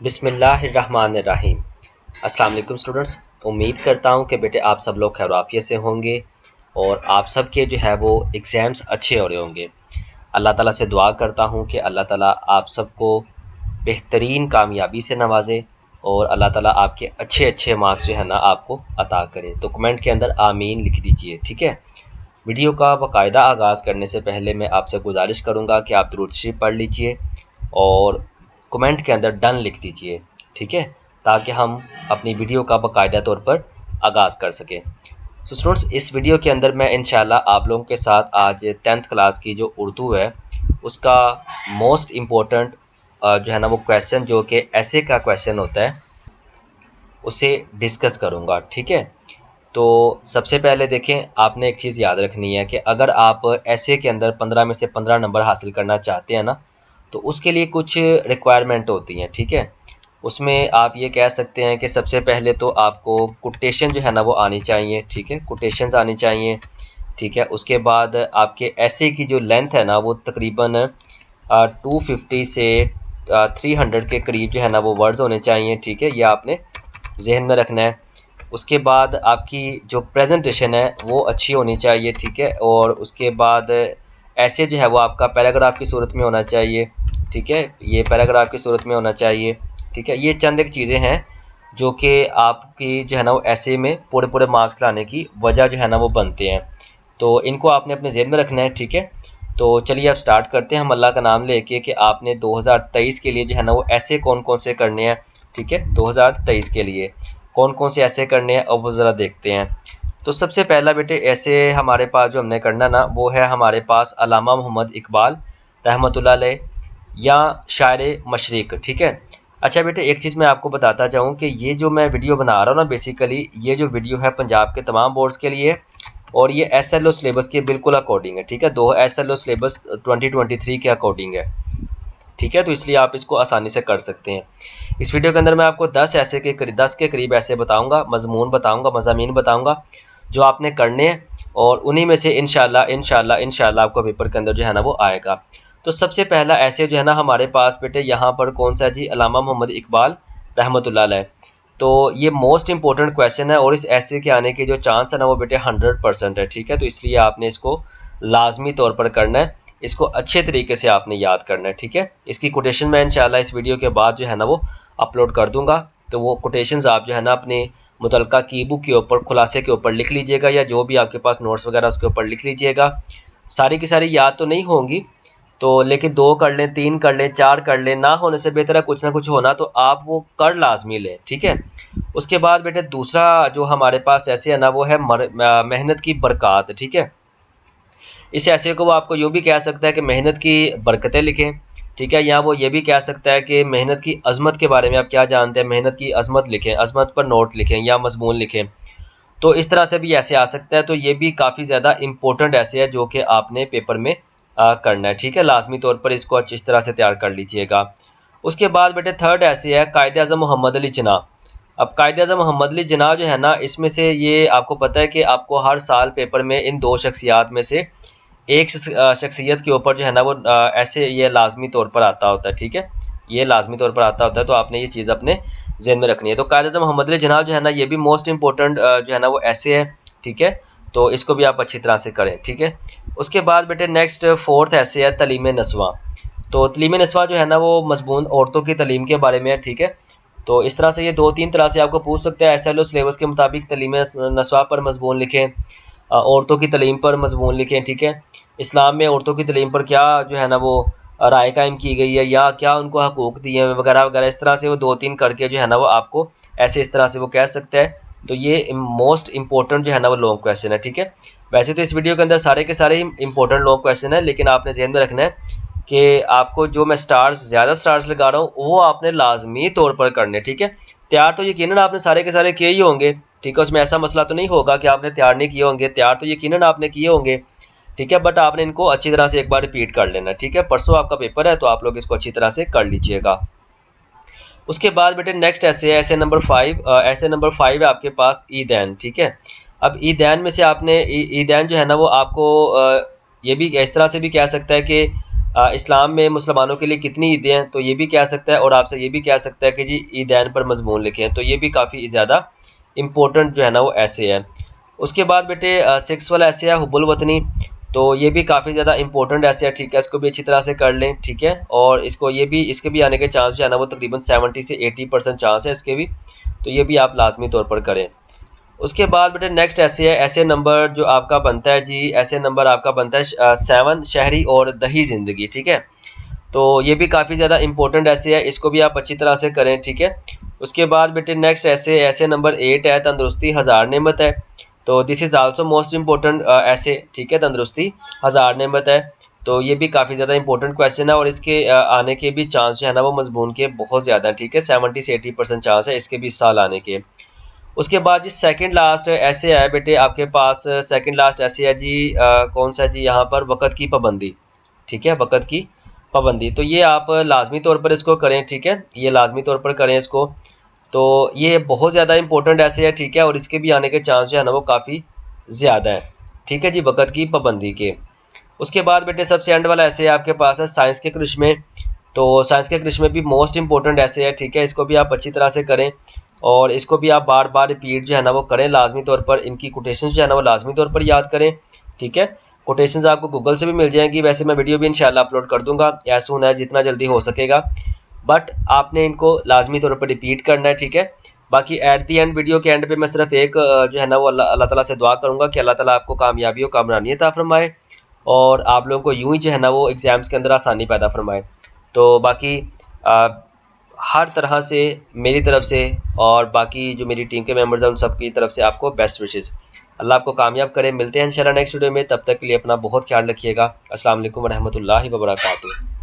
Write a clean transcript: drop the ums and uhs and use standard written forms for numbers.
बिस्मिल्लाहिर्रहमानिर्रहीम। अस्सलाम वालेकुम स्टूडेंट्स। उम्मीद करता हूँ कि बेटे आप सब लोग खैर आफियत से होंगे और आप सब के जो है वो एग्ज़ाम्स अच्छे हो रहे होंगे। अल्लाह ताला से दुआ करता हूँ कि अल्लाह ताला आप सबको बेहतरीन कामयाबी से नवाजे और अल्लाह ताला आपके अच्छे अच्छे मार्क्स जो है ना आपको अता करे। तो कमेंट के अंदर आमीन लिख दीजिए, ठीक है। वीडियो का बाकायदा आगाज़ करने से पहले मैं आपसे गुजारिश करूँगा कि आप दुरूद शरीफ पढ़ लीजिए और कमेंट के अंदर डन लिख दीजिए, ठीक है, ताकि हम अपनी वीडियो का बाकायदा तौर पर आगाज़ कर सकें। सो स्टूडेंट्स, इस वीडियो के अंदर मैं इंशाल्लाह आप लोगों के साथ आज 10th क्लास की जो उर्दू है उसका मोस्ट इम्पोर्टेंट जो है ना वो क्वेश्चन जो कि ऐसे का क्वेश्चन होता है उसे डिस्कस करूँगा, ठीक है। तो सबसे पहले देखें, आपने एक चीज़ याद रखनी है कि अगर आप ऐसे के अंदर 15 में से 15 नंबर हासिल करना चाहते हैं ना, तो उसके लिए कुछ रिक्वायरमेंट होती हैं, ठीक है। उसमें आप ये कह सकते हैं कि सबसे पहले तो आपको कोटेशन जो है ना वो आनी चाहिए, ठीक है, कोटेशंस आनी चाहिए, ठीक है। उसके बाद आपके ऐसे की जो लेंथ है ना वो तकरीबन 250 से 300 के करीब जो है ना वो वर्ड्स होने चाहिए, ठीक है, ये आपने जहन में रखना है। उसके बाद आपकी जो प्रेजेंटेशन है वो अच्छी होनी चाहिए, ठीक है। और उसके बाद ऐसे जो है वो आपका पैराग्राफ की सूरत में होना चाहिए, ठीक है, ये पैराग्राफ की सूरत में होना चाहिए, ठीक है। ये चंद एक चीज़ें हैं जो कि आपकी जो है ना वो ऐसे में पूरे पूरे मार्क्स लाने की वजह जो है ना वो बनते हैं। तो इनको आपने अपने जेहन में रखना है, ठीक है। तो चलिए अब स्टार्ट करते हैं हम अल्लाह का नाम लेके कि आपने 2023 के लिए जो है ना वो ऐसे कौन कौन से करने हैं, ठीक है। 2023 के लिए कौन कौन से ऐसे करने हैं अब वो ज़रा देखते हैं। तो सबसे पहला बेटे ऐसे हमारे पास जो हमने करना ना वो है हमारे पास अल्लामा मोहम्मद इकबाल रहमतुल्लाह अलैह या शायर मशरिक, ठीक है। अच्छा बेटे, एक चीज़ मैं आपको बताता जाऊँ कि ये जो मैं वीडियो बना रहा हूँ ना, बेसिकली ये जो वीडियो है पंजाब के तमाम बोर्ड्स के लिए और ये SLO सिलेबस के बिल्कुल अकॉर्डिंग है, ठीक है। दो SLO सिलेबस 2023 के अकॉर्डिंग है, ठीक है। तो इसलिए आप इसको आसानी से कर सकते हैं। इस वीडियो के अंदर मैं आपको 10 के करीब ऐसे बताऊंगा, मजमून बताऊंगा, मज़ामीन बताऊंगा जो आपने करने हैं और उन्हीं में से इंशाल्लाह आपको पेपर के अंदर जो है ना वो आएगा। तो सबसे पहला ऐसे जो है ना हमारे पास बेटे यहाँ पर कौन सा जी, अल्लामा मोहम्मद इकबाल रहमतुल्लाह अलैह। तो ये मोस्ट इंपॉर्टेंट क्वेश्चन है और इस ऐसे के आने के जो चांस है ना वो बेटे 100% है, ठीक है। तो इसलिए आपने इसको लाजमी तौर पर करना है, इसको अच्छे तरीके से आपने याद करना है, ठीक है। इसकी कोटेशन मैं इंशाल्लाह इस वीडियो के बाद जो है ना वो अपलोड कर दूंगा। तो वो कोटेशंस आप जो है ना अपने मुतलका की बुक के ऊपर खुलासे के ऊपर लिख लीजिएगा या जो भी आपके पास नोट्स वगैरह उसके ऊपर लिख लीजिएगा। सारी की सारी याद तो नहीं होंगी, तो लेकिन 2 कर लें, 3 कर लें, 4 कर लें, ना होने से बेहतर है कुछ ना कुछ होना, तो आप वो कर लाजमी लें, ठीक है। उसके बाद बेटे दूसरा जो हमारे पास ऐसे है ना वो है मेहनत की बरकत, ठीक है। इस ऐसे को वो आपको यूँ भी कह सकता है कि मेहनत की बरकतें लिखें, ठीक है। या वो ये भी कह सकता है कि मेहनत की अज़मत के बारे में आप क्या जानते हैं, मेहनत की अज़मत लिखें, अज़मत पर नोट लिखें या मज़मून लिखें। तो इस तरह से भी ऐसे आ सकता है। तो ये भी काफ़ी ज़्यादा इम्पोर्टेंट ऐसे है जो कि आपने पेपर में करना है, ठीक है। लाजमी तौर पर इसको अच्छी तरह से तैयार कर लीजिएगा। उसके बाद बेटे थर्ड ऐसे है कायदे आज़म मोहम्मद अली जिन्ना। अब कायदे आज़म मोहम्मद अली जिन्ना जो है ना, इसमें से ये आपको पता है कि आपको हर साल पेपर में इन 2 शख्सियात में से एक शख्सियत के ऊपर जो है ना वो ऐसे ये लाजमी तौर पर आता होता है, ठीक है, ये लाजमी तौर पर आता होता है। तो आपने ये चीज़ अपने जहन में रखनी है। तो कायदे आज़म मोहम्मद अली जिन्ना जो है ना ये भी मोस्ट इंपॉर्टेंट जो है ना वो ऐसे है, ठीक है। तो इसको भी आप अच्छी तरह से करें, ठीक है। उसके बाद बेटे नेक्स्ट फोर्थ ऐसे है तलीम नस्वा। तो तलीम नस्वा जो है ना वो मजमून औरतों की तलीम के बारे में है, ठीक है। तो इस तरह से ये 2-3 तरह से आपको पूछ सकते हैं। SLO सिलेबस के मुताबिक तलीम नस्वा पर मजमून लिखें, औरतों की तलीम पर मजमून लिखें, ठीक है। इस्लाम में औरतों की तलीम पर क्या जो है ना वो राय कायम की गई है या क्या उनको हकूक़ दिए हैं वगैरह वगैरह, इस तरह से वो 2-3 करके जो है ना वो आपको ऐसे इस तरह से वो कह सकता है। तो ये मोस्ट इंपॉर्टेंट जो है ना वो लॉन्ग क्वेश्चन है, ठीक है। वैसे तो इस वीडियो के अंदर सारे के सारे इंपॉर्टेंट लॉन्ग क्वेश्चन है, लेकिन आपने ज़हन में रखना है कि आपको जो मैं ज़्यादा स्टार्स लगा रहा हूँ वो आपने लाजमी तौर पर करने, ठीक है। तैयार तो यकीनन आपने सारे के सारे किए ही होंगे, ठीक है। उसमें ऐसा मसला तो नहीं होगा कि आपने तैयार नहीं किए होंगे, तैयार तो यकीनन आपने किए होंगे, ठीक है। बट आपने इनको अच्छी तरह से एक बार रिपीट कर लेना, ठीक है। परसों आपका पेपर है तो आप लोग इसको अच्छी तरह से कर लीजिएगा। उसके बाद बेटे नेक्स्ट ऐसे है ऐसे नंबर 5। ऐसे नंबर 5 है आपके पास ईदैन, ठीक है। अब ईदैन में से आपने ईदैन जो है ना वो आपको ये भी इस तरह से भी कह सकता है कि इस्लाम में मुसलमानों के लिए कितनी ईदें हैं, तो ये भी कह सकता है, और आपसे ये भी कह सकता है कि जी ईदैन पर मजमून लिखें, तो ये भी काफ़ी ज़्यादा इम्पोर्टेंट जो है ना वो ऐसे है। उसके बाद बेटे 6 वाला ऐसे है हुब्बुल वतनी, तो ये भी काफ़ी ज़्यादा इंपॉर्टेंट ऐसे है, ठीक है, इसको भी अच्छी तरह से कर लें, ठीक है, और इसके भी आने के चांस जो है ना वो तकरीबन 70 से 80% चांस है इसके भी, तो ये भी आप लाजमी तौर पर करें। उसके बाद बेटे नेक्स्ट ऐसे है, ऐसे नंबर जो आपका बनता है जी, ऐसे नंबर आपका बनता है 7 शहरी और दही ज़िंदगी, ठीक है, तो ये भी काफ़ी ज़्यादा इंपॉर्टेंट ऐसे है, इसको भी आप अच्छी तरह से करें, ठीक है। उसके बाद बेटे नेक्स्ट ऐसे नंबर 8 है, तंदुरुस्ती हज़ार नेमत है, तो this is also most important ऐसे, ठीक है, तंदुरुस्ती हज़ार नेमत है, तो ये भी काफ़ी ज़्यादा इंपॉर्टेंट क्वेश्चन है, और इसके आने के भी चांस जो है ना वो मजमून के बहुत ज़्यादा है, ठीक है, 70 से 80% चांस है इसके भी इस साल आने के। उसके बाद जी सेकंड लास्ट ऐसे है बेटे आपके पास, सेकंड लास्ट ऐसे है जी कौन सा जी, यहाँ पर वक़्त की पाबंदी, ठीक है, वक़्त की पाबंदी, तो ये आप लाजमी तौर पर इसको करें, ठीक है, ये लाजमी तौर पर करें इसको, तो ये बहुत ज़्यादा इंपॉर्टेंट ऐसे है, ठीक है, और इसके भी आने के चांस जो है ना वो काफ़ी ज़्यादा है, ठीक है जी, वक़्त की पाबंदी के। उसके बाद बेटे सबसे एंड वाला ऐसे आपके पास है साइंस के करिश्मे, तो साइंस के करिश्मे भी मोस्ट इंपॉर्टेंट ऐसे है, ठीक है, इसको भी आप अच्छी तरह से करें, और इसको भी आप बार बार रिपीट जो है ना वो करें लाजमी तौर पर, इनकी कोटेशंस जो है ना वो लाजमी तौर पर याद करें, ठीक है, कोटेशंस आपको गूगल से भी मिल जाएंगी, वैसे मैं वीडियो भी इंशाल्लाह अपलोड कर दूंगा एज सून एज जितना जल्दी हो सकेगा, बट आपने इनको लाजमी तौर पर रिपीट करना है, ठीक है। बाकी एट दी एंड, वीडियो के एंड पे मैं सिर्फ एक जो है ना वो अल्लाह ताला से दुआ करूंगा कि अल्लाह ताला आपको कामयाबी और कामरानी अता फरमाए, और आप लोगों को यूं ही जो है ना वो एग्ज़ाम्स के अंदर आसानी पैदा फरमाए। तो बाकी आ, हर तरह से मेरी तरफ से और बाकी जो मेरी टीम के मेंबर्स हैं उन सब की तरफ से आपको बेस्ट विशेज़। अल्लाह आपको कामयाब करे। मिलते हैं इंशाल्लाह नेक्स्ट वीडियो में, तब तक के लिए अपना बहुत ख्याल रखिएगा। अस्सलाम वालेकुम रहमतुल्लाहि व बरकातुहू।